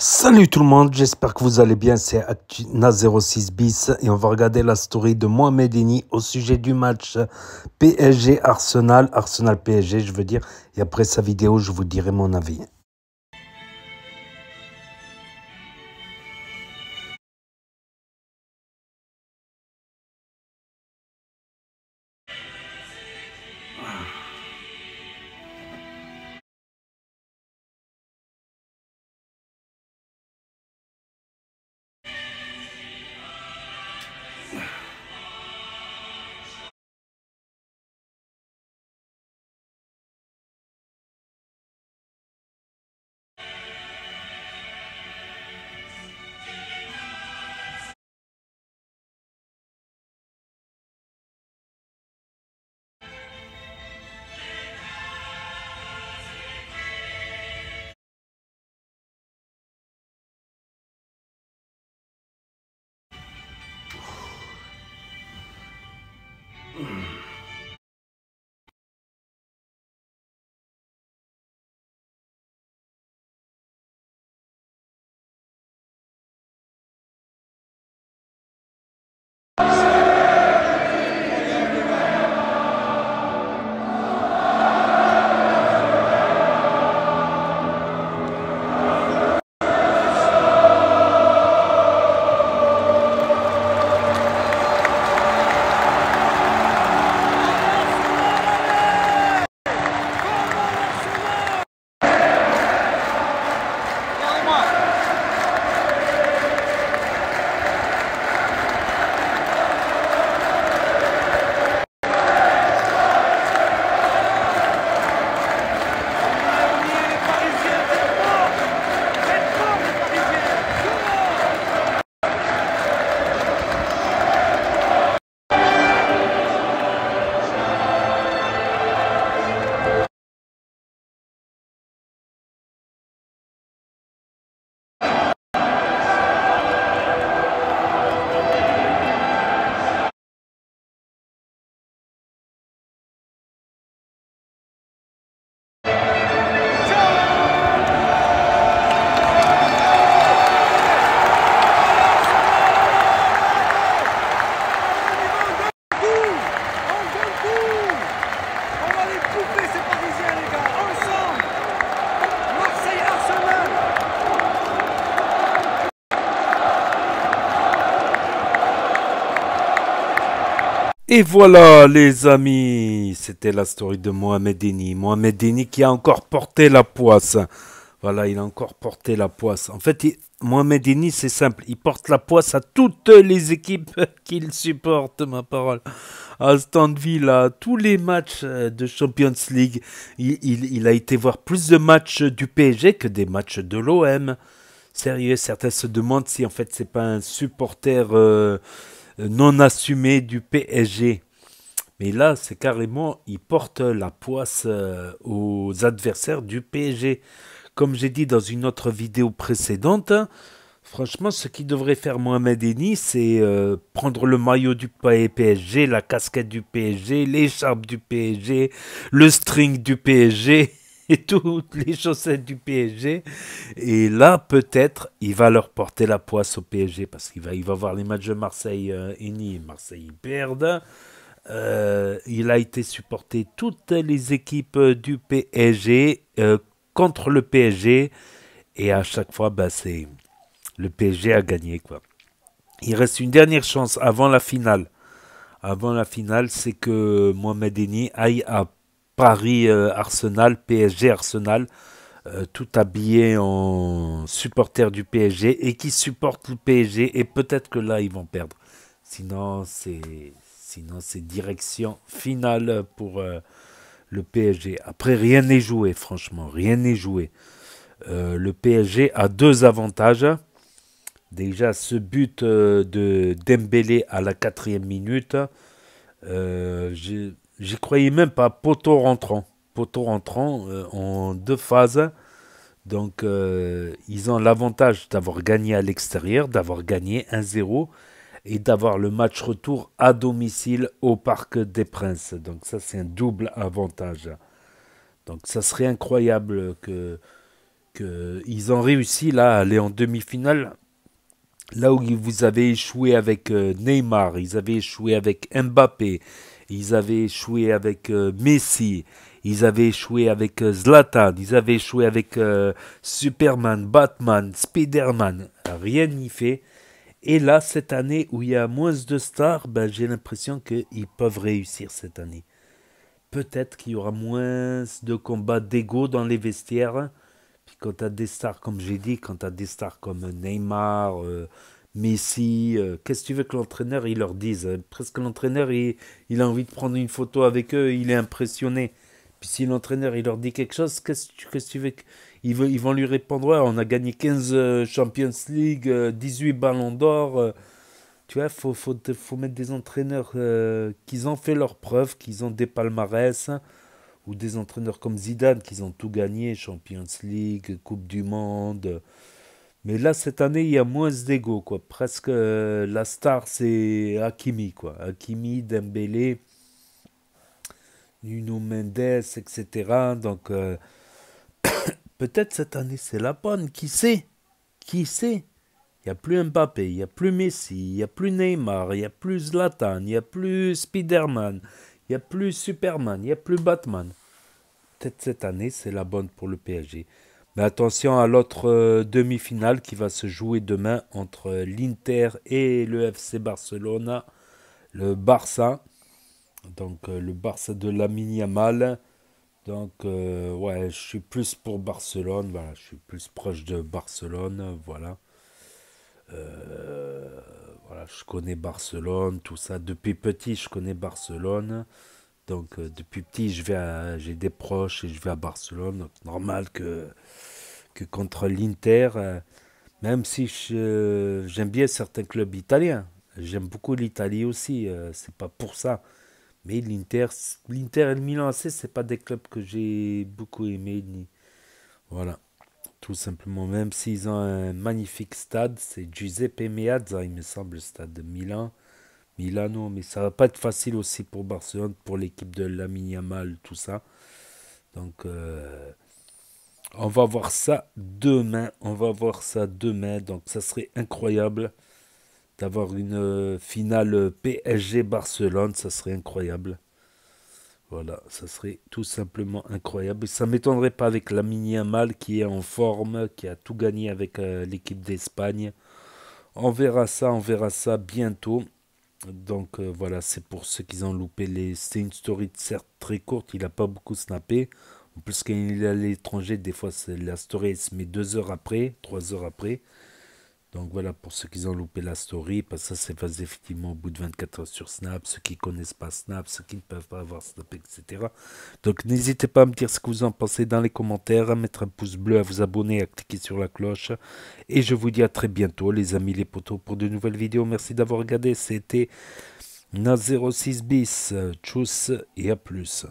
Salut tout le monde, j'espère que vous allez bien, c'est Actina06 bis et on va regarder la story de Mohamed Eni au sujet du match PSG-Arsenal, Arsenal-PSG je veux dire, et après sa vidéo je vous dirai mon avis. Et voilà les amis, c'était la story de Mohamed Eni. Mohamed Eni qui a encore porté la poisse. Voilà, il a encore porté la poisse. En fait, Mohamed Eni, c'est simple. Il porte la poisse à toutes les équipes qu'il supporte, ma parole. À Aston Villa, tous les matchs de Champions League. Il a été voir plus de matchs du PSG que des matchs de l'OM. Sérieux, certains se demandent si en fait c'est pas un supporter non assumé du PSG. Mais là, c'est carrément, il porte la poisse aux adversaires du PSG. Comme j'ai dit dans une autre vidéo précédente, franchement, ce qu'il devrait faire Mohamed Eni, c'est prendre le maillot du PSG, la casquette du PSG, l'écharpe du PSG, le string du PSG et toutes les chaussettes du PSG. Et là, peut-être, il va leur porter la poisse au PSG parce il va voir les matchs de Marseille, Eni. Marseille, ils perdent. Il a été supporté toutes les équipes du PSG contre le PSG. Et à chaque fois, bah, c'est le PSG a gagné, quoi. Il reste une dernière chance avant la finale. Avant la finale, c'est que Mohamed Eni aille à Paris Arsenal, PSG Arsenal, tout habillé en supporter du PSG et qui supporte le PSG. Et peut-être que là, ils vont perdre. Sinon, c'est direction finale pour le PSG. Après, rien n'est joué, franchement, rien n'est joué. Le PSG a deux avantages. Déjà, ce but de Dembélé à la 4e minute, j'y croyais même pas. Poteau rentrant en deux phases. Donc, ils ont l'avantage d'avoir gagné à l'extérieur, d'avoir gagné 1-0 et d'avoir le match retour à domicile au Parc des Princes. Donc, ça, c'est un double avantage. Donc, ça serait incroyable qu'ils ont réussi là à aller en demi-finale. Là où vous avez échoué avec Neymar, ils avaient échoué avec Mbappé, ils avaient échoué avec Messi, ils avaient échoué avec Zlatan, ils avaient échoué avec Superman, Batman, Spider-Man. Rien n'y fait. Et là, cette année où il y a moins de stars, ben, j'ai l'impression qu'ils peuvent réussir cette année. Peut-être qu'il y aura moins de combats d'ego dans les vestiaires. Puis quand tu as des stars, comme j'ai dit, quand tu as des stars comme Neymar, Messi, qu'est-ce que tu veux que l'entraîneur il leur dise? Presque l'entraîneur il a envie de prendre une photo avec eux, il est impressionné. Puis si l'entraîneur il leur dit quelque chose, qu'est-ce que tu veux ils vont lui répondre, ouais, on a gagné 15 Champions League, 18 ballons d'or. Tu vois, faut mettre des entraîneurs qui ont fait leurs preuves, qui ont des palmarès, hein, ou des entraîneurs comme Zidane qui ont tout gagné, Champions League, Coupe du Monde. Mais là, cette année, il y a moins d'ego, quoi. Presque la star, c'est Hakimi, quoi. Hakimi, Dembélé, Nuno Mendes, etc. Donc, peut-être cette année, c'est la bonne. Qui sait? Qui sait? Il n'y a plus Mbappé, il n'y a plus Messi, il n'y a plus Neymar, il n'y a plus Zlatan, il n'y a plus Spider-Man, il n'y a plus Superman, il n'y a plus Batman. Peut-être cette année, c'est la bonne pour le PSG. Mais attention à l'autre demi-finale qui va se jouer demain entre l'Inter et le FC Barcelone. Le Barça. Donc le Barça de Lamine Yamal. Donc ouais, je suis plus pour Barcelone. Voilà, je suis plus proche de Barcelone. Voilà. Euh, voilà, je connais Barcelone, tout ça. Depuis petit, je connais Barcelone. Donc depuis petit, j'ai des proches et je vais à Barcelone. Donc normal que contre l'Inter, même si j'aime bien certains clubs italiens. J'aime beaucoup l'Italie aussi, c'est pas pour ça. Mais l'Inter et le Milan AC, c'est pas des clubs que j'ai beaucoup aimés. Voilà, tout simplement. Même s'ils ont un magnifique stade, c'est Giuseppe Meazza, il me semble, le stade de Milan. Milano, mais ça va pas être facile aussi pour Barcelone, pour l'équipe de Lamine Yamal, tout ça. Donc, on va voir ça demain. On va voir ça demain. Donc, ça serait incroyable d'avoir une finale PSG Barcelone. Ça serait incroyable. Voilà, ça serait tout simplement incroyable. Ça m'étonnerait pas avec Lamine Yamal qui est en forme, qui a tout gagné avec l'équipe d'Espagne. On verra ça bientôt. Donc voilà, c'est pour ceux qui ont loupé les. C'était une story certes très courte, il n'a pas beaucoup snappé. En plus, quand il est à l'étranger, des fois la story elle se met 2 heures après, 3 heures après. Donc voilà, pour ceux qui ont loupé la story, parce que ça c'est passé effectivement au bout de 24 heures sur Snap, ceux qui connaissent pas Snap, ceux qui ne peuvent pas avoir Snap, etc. Donc n'hésitez pas à me dire ce que vous en pensez dans les commentaires, à mettre un pouce bleu, à vous abonner, à cliquer sur la cloche. Et je vous dis à très bientôt les amis les potos pour de nouvelles vidéos. Merci d'avoir regardé, c'était Na06 bis. Tchuss et à plus.